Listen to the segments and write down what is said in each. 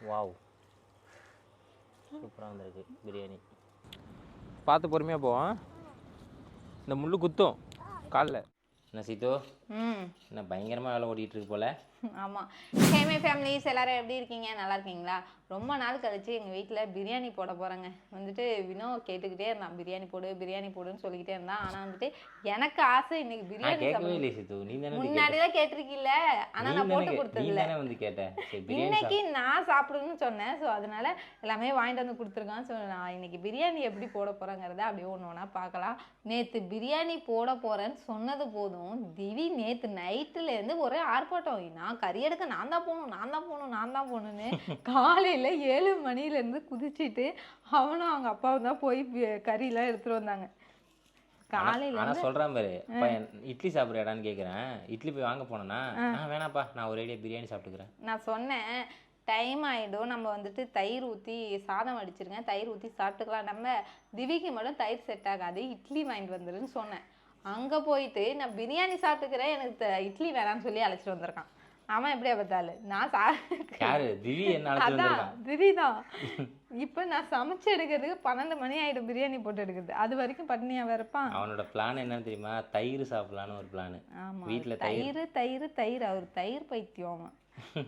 Wow, சூப்பராக வந்திருக்கு பிரியாணி. பார்த்து பொறுமையாக போவோம், இந்த முள் குத்தும் காலில். என்ன சீத்து, என்ன பயங்கரமாக வேலை ஓடிட்டு இருக்கு போல. ஆமாம். ஹேமே ஃபேமிலிஸ் எல்லாரும் எப்படி இருக்கீங்க? நல்லா இருக்கீங்களா? ரொம்ப நாள் கழிச்சு எங்கள் வீட்டில் பிரியாணி போட போகிறேங்க. வந்துட்டு வினோ கேட்டுக்கிட்டே இருந்தான், பிரியாணி போடு பிரியாணி போடுன்னு சொல்லிக்கிட்டே இருந்தான். ஆனால் வந்துட்டு எனக்கு ஆசை இன்னைக்கு பிரியாணி முன்னாடி தான் கேட்டிருக்கீல்ல, ஆனால் நான் போட்டு கொடுத்ததில்ல. இன்னைக்கு நான் சாப்பிடுன்னு சொன்னேன். ஸோ அதனால எல்லாமே வாங்கிட்டு வந்து கொடுத்துருக்கான். ஸோ நான் இன்னைக்கு பிரியாணி எப்படி போட போகிறேங்கிறத அப்படியே ஒன்று ஒன்றா பார்க்கலாம். நேற்று பிரியாணி போட போகிறேன்னு சொன்னது போதும், திவி நேற்று நைட்டுலேருந்து ஒரே ஆர்ப்பாட்டம். நான் கறி எடுக்க நான் தான் போகணுன்னு காலையில் 7 மணிலேருந்து குதிச்சுட்டு அவனும் அவங்க அப்பாவும் தான் போய் கறியெல்லாம் எடுத்துகிட்டு வந்தாங்க. காலையில் நான் சொல்கிறேன் பாரு, இட்லி சாப்பிட்றியாடான்னு கேட்குறேன். இட்லி போய் வாங்க போனேன்னா வேணாப்பா, நான் ஒரு ஐடியா பிரியாணி சாப்பிட்டுக்கிறேன். நான் சொன்னேன் டைம் ஆகிடும், நம்ம வந்துட்டு தயிர் ஊற்றி சாதம் அடிச்சிருங்க, தயிர் ஊற்றி சாப்பிட்டுக்கலாம், நம்ம திவிக்கு மட்டும் தயிர் செட் ஆகாது, இட்லி வாங்கிட்டு வந்துருன்னு சொன்னேன். அங்கே போயிட்டு நான் பிரியாணி சாப்பிட்டுக்கிறேன், எனக்கு இட்லி வேணான்னு சொல்லி அழைச்சிட்டு வந்திருக்கான். அவன் எப்படி பார்த்தாலு நான் திவி தான். இப்போ நான் சமைச்சு எடுக்கிறதுக்கு 12 மணி ஆகிடும் பிரியாணி போட்டு எடுக்கிறது. அது வரைக்கும் பட்னியாக வேறப்பான். அவனோட பிளான் என்னன்னு தெரியுமா? தயிர் சாப்பிடலான்னு ஒரு பிளான். ஆமாம், வீட்டில் தயிர் அவர் தயிர் பைத்தியம். அவன்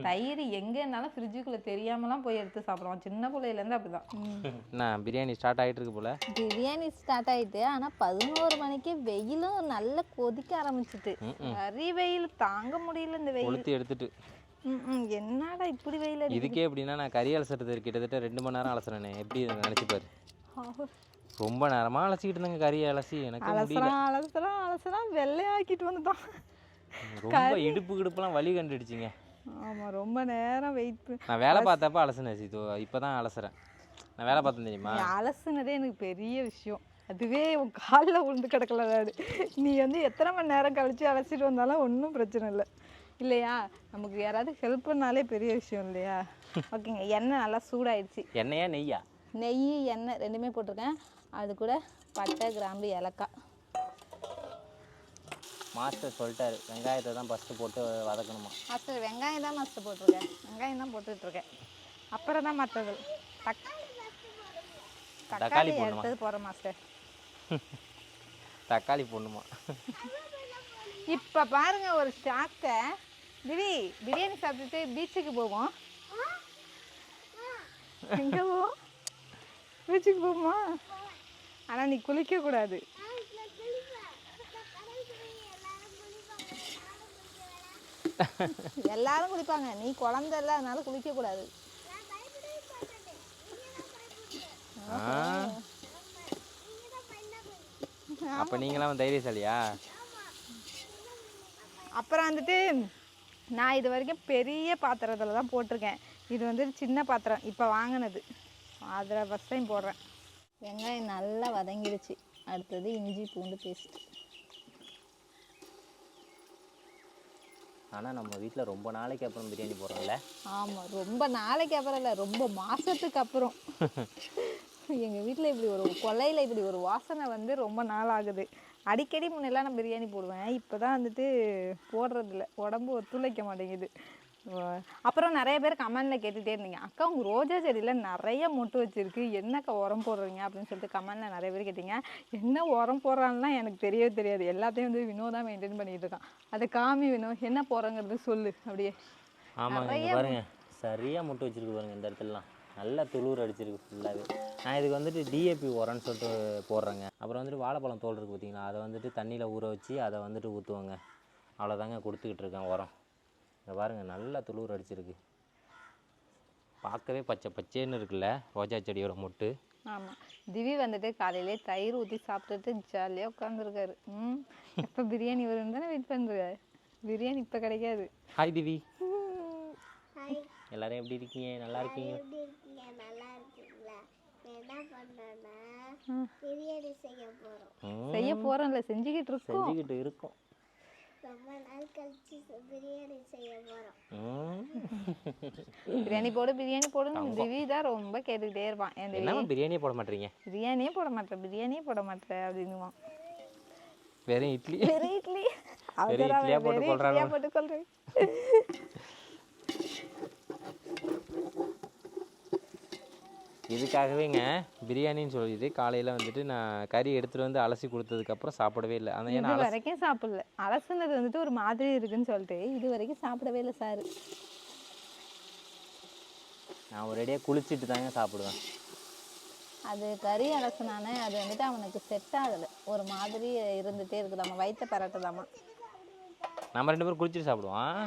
தயிர் எங்கே இருந்தாலும் ஃப்ரிட்ஜுக்குள்ளே தெரியாமலாம் போய் எடுத்து சாப்பிடுவான். சின்ன பிள்ளையிலேருந்து அப்படிதான். நான் பிரியாணி ஸ்டார்ட் ஆகிட்டு இருக்கு போல. பிரியாணி ஸ்டார்ட் ஆகிட்டு, ஆனால் 11 மணிக்கு வெயிலும் நல்லா கொதிக்க ஆரம்பிச்சிட்டு, கறி வெயில் தாங்க முடியல. இந்த வெயில் எடுத்துட்டு என்னடா இப்படி வெயில். இதுக்கே எப்படின்னா, நான் கறி அலசுறது கிட்டத்தட்ட 2 மணி நேரம் அலசுறேனே. எப்படி நினச்சிப்பாரு, ரொம்ப நேரமாக அலசிக்கிட்டு இருந்தாங்க கறியை அலசி. எனக்கு அலசுறான் வெள்ளையாக்கிட்டு வந்துட்டான். ரொம்ப இடுப்புலாம் வலி கண்டுடுச்சிங்க. ஆமாம், ரொம்ப நேரம் வெயிட். நான் வேலை பார்த்தப்ப அலசுனேன் சீத்து, இப்போ தான் அலசுறேன். நான் வேலை பார்த்தேன் தெரியுமா? அலசுனதே எனக்கு பெரிய விஷயம். அதுவே உன் காலில் விழுந்து கிடக்கல. நீ எத்தனை மணி நேரம் கழிச்சு அலசிட்டு வந்தாலும் ஒன்றும் பிரச்சனை இல்லை இல்லையா? நமக்கு யாராவது ஹெல்ப் பண்ணாலே பெரிய விஷயம் இல்லையா? ஓகேங்க, எண்ணெய் நல்லா சூடாயிடுச்சு. எண்ணெயா நெய்யா? நெய் எண்ணெய் ரெண்டுமே போட்டிருக்கேன். அது கூட பட்டை கிராம்பு ஏலக்காய். மாஸ்டர் சொல்லிட்டாரு, வெங்காயத்தை தான் ஃபஸ்ட்டு போட்டு வதக்கணுமா? மாஸ்டர் வெங்காயம் தான் மாஸ்டர் போட்டிருக்கேன், வெங்காயம் தான் போட்டுட்ருக்கேன். அப்புறம் தான் மற்றது தக்காளி எடுத்தது போகிறேன் மாஸ்டர். தக்காளி போடணுமா? இப்போ பாருங்க ஒரு ஸ்டாக்கை. திவி பிரியாணி சாப்பிட்டுட்டு பீச்சுக்கு போவோம். எங்கே போவோம்? பீச்சுக்கு போவோமா? ஆனால் நீ குளிக்கக்கூடாது. எல்லாரும் குளிப்பாங்க, நீ குழந்தை இல்லை, அதனால குளிக்க கூடாது. அப்ப நீங்களாம் தைரியசாலியா? அப்புறம் வந்துட்டு நான் இது வரைக்கும் பெரிய பாத்திரத்தில் தான் போட்டிருக்கேன். இது சின்ன பாத்திரம் இப்போ வாங்கினது, அதில் ஃபஸ்ட் டைம் போடுறேன். வெங்காயம் நல்லா வதங்கிடுச்சு. அடுத்தது இஞ்சி பூண்டு பேஸ்ட். ஆனால் நம்ம வீட்டில் ரொம்ப நாளைக்கு அப்புறம் பிரியாணி போடுறோம்ல. ஆமாம், ரொம்ப நாளைக்கு அப்புறம் இல்லை, ரொம்ப மாதத்துக்கு அப்புறம். எங்கள் வீட்டில் இப்படி ஒரு கொல்லையில் இப்படி ஒரு வாசனை ரொம்ப நாள் ஆகுது. அடிக்கடி முன்னெல்லாம் நான் பிரியாணி போடுவேன், இப்போ தான் போடுறதில்ல, உடம்பு ஒத்துழைக்க மாட்டேங்குது. அப்புறம் நிறைய பேர் கமெண்டில் கேட்டுகிட்டே இருந்தீங்க, அக்கா உங்கள் ரோஜா செடியில் நிறைய மொட்டு வச்சுருக்கு, என்னக்கா உரம் போடுறீங்க அப்படின்னு சொல்லிட்டு கமெண்டில் நிறைய பேர் கேட்டீங்க. என்ன உரம் போடுறான்னா எனக்கு தெரியவே தெரியாது. எல்லாத்தையும் வினோ தான் மெயின்டைன் பண்ணிகிட்டு இருக்கான். அதை காமி வினோ, என்ன போடுறங்கிறது சொல்லு அப்படியே. ஆமாம், பாருங்க சரியாக மொட்டு வச்சுருக்கு பாருங்க. இந்த இடத்துலலாம் நல்லா துளுர் அடிச்சிருக்கு ஃபுல்லாகவே. நான் இதுக்கு டிஏபி உரம்னு சொல்லிட்டு போடுறேங்க. அப்புறம் வாழைப்பழம் தோல் இருக்குது பார்த்தீங்களா, அதை தண்ணியில் ஊற வச்சு அதை ஊற்றுவாங்க. அவ்வளோதாங்க கொடுத்துக்கிட்டு இருக்கேன் உரம். இதை பாருங்கள் நல்லா துளுர் அடிச்சிருக்கு, பார்க்கவே பச்சை பச்சேன்னு இருக்குல்ல ரோஜா செடியோட மொட்டு. ஆமாம், திவி காலையிலே தயிர் ஊற்றி சாப்பிட்டுட்டு ஜாலியாக உட்காந்துருக்காரு. எப்போ பிரியாணி வரும்னு தானே வெயிட் பண்ணுறாரு. பிரியாணி இப்போ கிடைக்காது. ஹாய் திவி. எல்லாரும் எப்படி இருக்கீங்க? நல்லா இருக்கீங்க? செய்ய போகிறோம்ல, செஞ்சுக்கிட்டு இருக்கோம். ரொம்ப நாள் கழிச்சு பிரியாணி செய்ய போறோம். பிரியாணி போடுன்னு திவி தான் ரொம்ப கேட்டுக்கிட்டே இருப்பான். என்னமா பிரியாணியே போட மாட்டீங்க? பிரியாணியே போட மாட்டேன் அப்படின்னுவான். வெறும் இட்லி போட்டு கொள்றேன். இதுக்காகவேங்க பிரியாணின்னு சொல்லிட்டு காலையில் வந்துட்டு நான் கறி எடுத்துகிட்டு வந்து அலசி கொடுத்ததுக்கப்புறம் சாப்பிடவே இல்லை. அந்த ஏன்னா இது வரைக்கும் சாப்பிடல. அலசுனது வந்துட்டு ஒரு மாதிரி இருக்குன்னு சொல்லிட்டு இது வரைக்கும் சாப்பிடவே இல்லை சார். நான் ஒரேடியாக குளிச்சுட்டு தாங்க சாப்பிடுவேன். அது கறி அலசுனானே அது வந்துட்டு அவனுக்கு செட் ஆகலை. ஒரு மாதிரி இருந்துகிட்டே இருக்குது. நம்ம வயிற்ற பரட்டுதாமா. நம்ம 2 பேரும் குளிச்சுட்டு சாப்பிடுவோம்.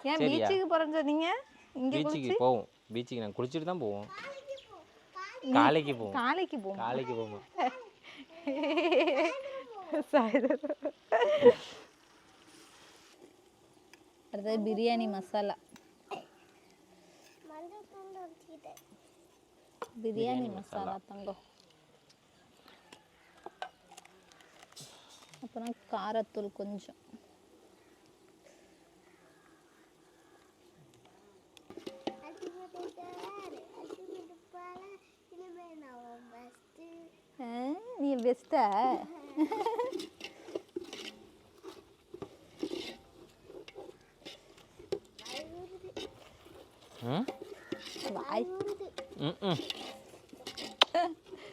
ஏன் பீச்சுக்கு போகிறேன்னு சொன்னீங்க? இங்கே பீச்சுக்கு போவோம். பீச்சுக்கு நாங்கள் குளிச்சுட்டு தான் போவோம். காலைக்கு போவோம். காலைக்கு போவோம். காலைக்கு போவோம். அடுத்தது பிரியாணி மசாலா. பிரியாணி மசாலா தங்கம். அப்புறம் காரத்தூள் கொஞ்சம். நீ பெஸ்டா?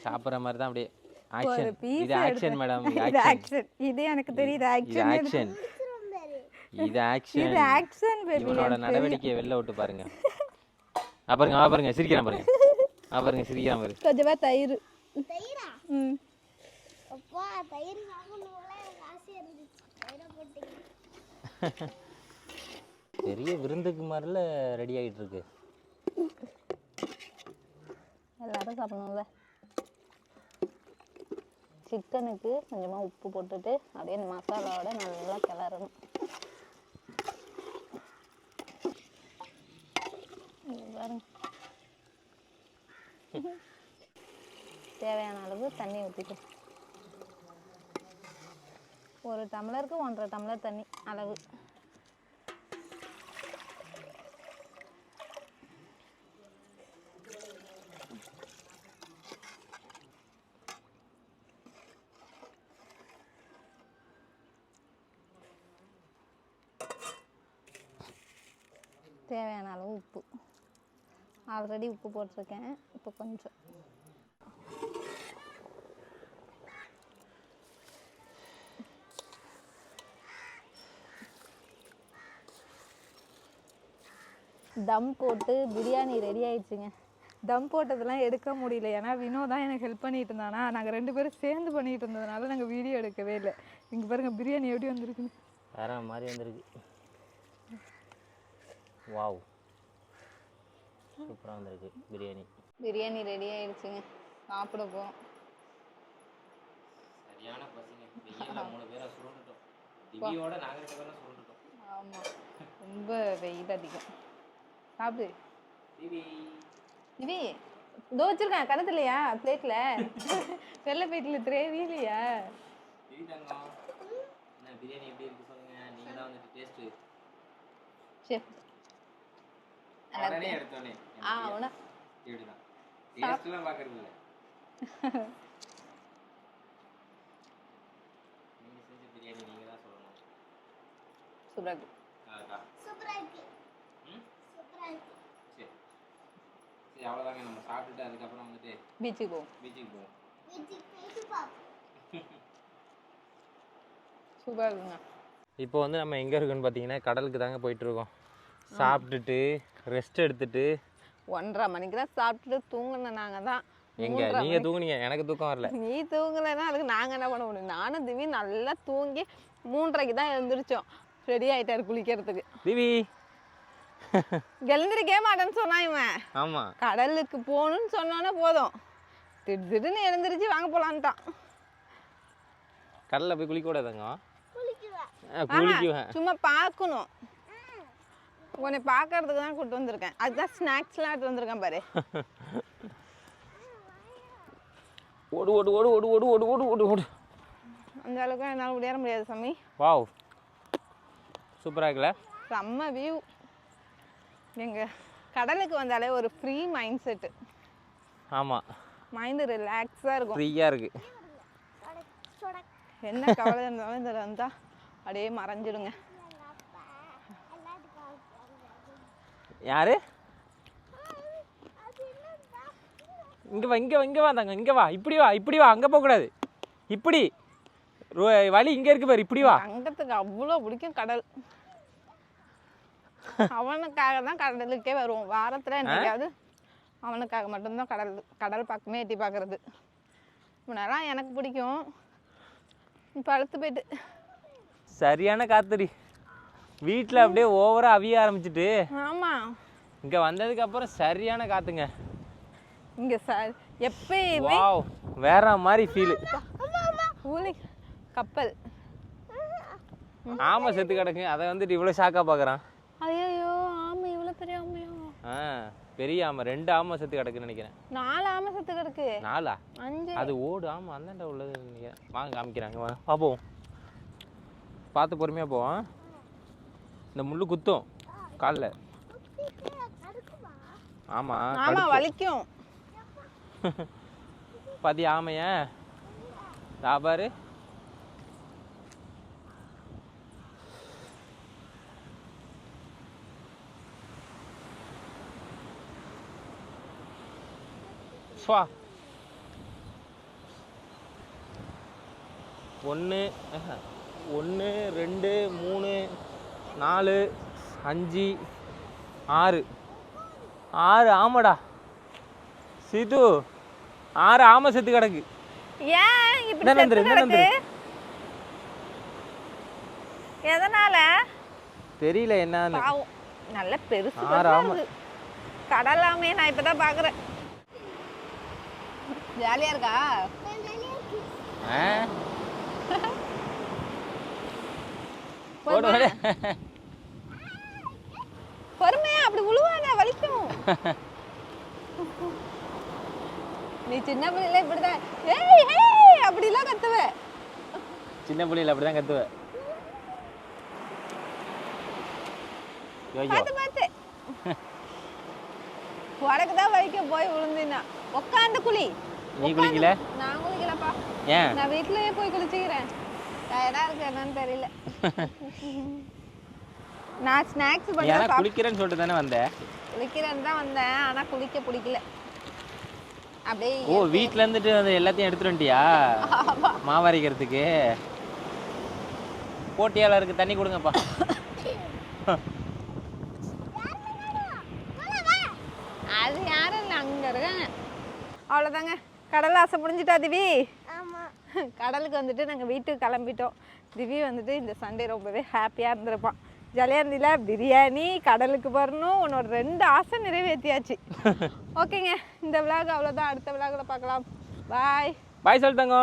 சாப்பிட்ற மாதிரி தான் அப்படியே ஆக்ஷன். இது ஆக்ஷன் மேடம். இது ஆக்ஷன். இது எனக்கு தெரியுது ஆக்ஷன். ஆக்ஷன். இது ஆக்ஷன். இது ஆக்ஷன் பேபி. இவனோட நடவடிக்கையை வெளில விட்டு பாருங்க. பாருங்க பாருங்க சிரிக்கிறான் பாருங்க. பாருங்க சிரிக்கிறான் பாருங்க. கொஞ்சமா தயிர். தயிரா? அப்பா தயிர் சாப்பிடணும்ல எனக்கு ஆசையா இருந்துச்சு. தயிரை போட்டீங்க. பெரிய விருந்துக்கு மாதிரில ரெடி ஆகிட்டு இருக்கு. எல்லாரும் சாப்பிடணும்ல. சிக்கனுக்கு கொஞ்சமாக உப்பு போட்டுட்டு அப்படியே மசாலாவோட நல்லா கிளறணும். பாருங்க. தேவையான அளவு தண்ணி ஊற்றிட்டு ஒரு டம்ளருக்கு 1.5 டம்ளர் தண்ணி அளவு. தேவையான அளவு உப்பு. ஆல்ரெடி உப்பு போட்டிருக்கேன். இப்போ கொஞ்சம் தம் போட்டு பிரியாணி ரெடி ஆயிடுச்சுங்க. தம் போட்டதெல்லாம் எடுக்க முடியல. ஏன்னா வினோ தான் எனக்கு ஹெல்ப் பண்ணிட்டு இருந்தானா. நாங்கள் 2 பேரும் சேர்ந்து பண்ணிட்டு இருந்ததுனால நாங்கள் வீடியோ எடுக்கவே இல்லை. இங்கே பாருங்கள் பிரியாணி எப்படி வந்திருக்குன்னு. வேற மாதிரி வந்திருக்கு. வாவ், சூப்பராக வந்திருக்கு பிரியாணி. பிரியாணி ரெடி ஆயிடுச்சுங்க. சாப்பிட போகிறோம். சரியான பசிங்க. வெயில்ல 3 பேரை சுருண்டுட்டோம். திவியோட நாங்க 2 பேரும் சுருண்டுட்டோம். ஆமாம், ரொம்ப வெயில் அதிகம். சாப்பிடு திவி. திவி இதோ வச்சிருக்கேன் கணத்து இல்லையா பிளேட்டில்? வெள்ளை பிளேட்டில் கிரேவி இல்லையா? திவி தங்கம், என்ன பிரியாணி எப்படி இருக்கு சொல்லுங்க. நீங்கள் தான் வந்துட்டு டேஸ்ட்டு செஃப். உடனே எடுத்தோடனே உன இப்படிதான் டேஸ்ட்லாம் பார்க்கறது இல்லை. நீங்கள் செஞ்ச பிரியாணி நீங்கள் தான் சொல்லணும். சூப்பராக இருக்கு. சூப்பரா இருக்கு. சூப்பரா இருக்கு. சரி சரி, அவ்வளோதாங்க. நம்ம சாப்பிட்டுட்டு அதுக்கப்புறம் வந்துட்டு பீச்சுக்கு போவோம். பீச்சுக்கு போவோம். வீட்டுக்கு பாப்போம். சூப்பராக இருக்குங்க. இப்போ வந்து நம்ம எங்கே இருக்கோன்னு பார்த்தீங்கன்னா கடலுக்கு தாங்க போயிட்டுருக்கோம். சாப்பிட்டுட்டு ரெஸ்ட் எடுத்துட்டு 1:30 மணிக்கு தான் சாப்பிட்டுட்டு தூங்கினேன். நாங்கள் தான் எங்க நீங்கள் தூங்குனீங்க, எனக்கு தூக்கம் வரல. நீ தூங்கலைன்னா அதுக்கு நாங்கள் என்ன பண்ண முடியும்? நானும் திவி நல்லா தூங்கி 3:30க்கு தான் எழுந்திரிச்சோம். ரெடி ஆகிட்டாரு குளிக்கிறதுக்கு. திவி எழுந்திரிக்கவே மாட்டேன்னு சொன்னான் இவன். ஆமாம், கடலுக்கு போகணுன்னு சொன்னோன்னே போதும் திடீர்னு எழுந்திரிச்சு வாங்க போகலான்ட்டான். கடலில் போய் குளிக்க கூடாதுங்க. குளிக்குவேன். குளிக்குவேன். சும்மா பார்க்கணும். உன்னை பார்க்கறதுக்கு தான் கூப்பிட்டு வந்திருக்கேன். அதுதான் ஸ்நாக்ஸ்லாம் எடுத்து வந்திருக்கேன் பாரு. ஓடு ஓடு ஓடு ஓடு ஓடு ஓடு ஓடு ஓடு ஓடு. அந்த அளவுக்கு என்னால் முடியாத முடியாது சாமி. வாவ், சூப்பராக இருக்குல்ல? செம்ம வியூ. எங்கள் கடலுக்கு வந்தாலே ஒரு ஃப்ரீ மைண்ட் செட்டு. ஆமாம், மைண்டு ரிலாக்ஸாக இருக்கும். ஃப்ரீயாக இருக்குது. என்ன கவலை இருந்தாலும் இதில் வந்தால் அப்படியே மறைஞ்சிடுங்க. யாரு? இங்கே வா தாங்க, இங்கே வா, இப்படி வா, அங்கே போகக்கூடாது, இப்படி வழி இங்கே இருக்கு பாரு, இப்படி வா. தங்கத்துக்கு அவ்வளோ பிடிக்கும் கடல். அவனுக்காக தான் கடலுக்கே வருவோம். வாரத்தில் என்னைக்காவது அவனுக்காக மட்டும்தான் கடல் பக்கமே எட்டி பார்க்கறது. முன்னெல்லாம் எனக்கு பிடிக்கும், இப்போ அழுத்து போயிட்டு. சரியான காத்துடி, வீட்டில் அப்படியே ஓவராக அவிய ஆரம்பிச்சிட்டு. ஆமாம், இங்கே வந்ததுக்கப்புறம் சரியான காத்துங்க. இங்கே எப்பயுமே வேற மாதிரி ஃபீலு. ஊழி கப்பல் ஆமை செத்து கிடக்கு, அதை வந்துட்டு இவ்வளோ ஷாக்காக பார்க்குறான். ஐயோ, ஆமை இவ்வளோ பெரிய ஆமையோ? பெரிய ஆமை, 2 ஆமை செத்து கிடக்குன்னு நினைக்கிறேன். 4 ஆமை செத்து கிடக்கு. 4ஆ? 5. அது ஓடு ஆமாம், அந்தாண்ட உள்ளது நினைக்கிறேன். வாங்க காமிக்கிறாங்க, வா பார்ப்போம். பார்த்து பொறுமையாக போவோம். இந்த முள்ளு குத்தும் காலில். ஆமாம், வலிக்கும். பாதி ஆமைய பாரு. ஸ்வா 1 2 3 4 5 6 ஆமாடா சீது, 6 ஆமை செத்து கிடக்கு. ஏன் இப்படி செத்து கிடக்கு? எதனால தெரியல என்னன்னு. நல்ல பெருசு 6 ஆமை. கடல் ஆமையை நான் இப்பதான் பாக்குறேன். ஜாலியா இருக்கா? பொறுமையா அப்படி உழுவாத, வலிக்கும். நீ சின்ன பிள்ளைல இப்படிதான் ஏய் ஏய் அப்படிலாம் கத்துவ. சின்ன பிள்ளைல அப்படிதான் கத்துவ. பாத்து பாத்து உனக்கு தான் வலிக்கும், போய் விழுந்தினா. உட்காந்து குளி. நீ குளிக்கல? நான் குளிக்கலப்பா. ஏன்? நான் வீட்லயே போய் குளிச்சுக்கிறேன். டயர்டா இருக்கு, என்னன்னு தெரியல. நான் ஸ்நாக்ஸ் பண்ண குளிக்கிறேன்னு சொல்லிட்டு தானே வந்தேன். குளிக்கிறேன்னு தான் வந்தேன், ஆனா குளிக்க பிடிக்கல. அப்படியே வீட்ல இருந்துட்டு வந்து எல்லாத்தையும் எடுத்துட்டு வந்துட்டியா மாவரைக்கிறதுக்கு? போட்டியாளருக்கு தண்ணி கொடுங்கப்பா. அது யாரும் இல்லை, அங்க இருக்காங்க. அவ்வளோதாங்க, கடல் ஆசை புரிஞ்சுட்டா திவி? கடலுக்கு வந்துட்டு நாங்கள் வீட்டுக்கு கிளம்பிட்டோம். திவி வந்துட்டு இந்த சண்டே ரொம்பவே ஹாப்பியாக இருந்திருப்பான். ஜாலியாக இருந்தில, பிரியாணி, கடலுக்கு வரணும், உன்னோட 2 ஆசை நிறைவேற்றியாச்சு. ஓகேங்க, இந்த விளாக் அவ்வளோதான். அடுத்த விளாகில் பார்க்கலாம். பாய். பாய் சொல்லிட்டாங்க.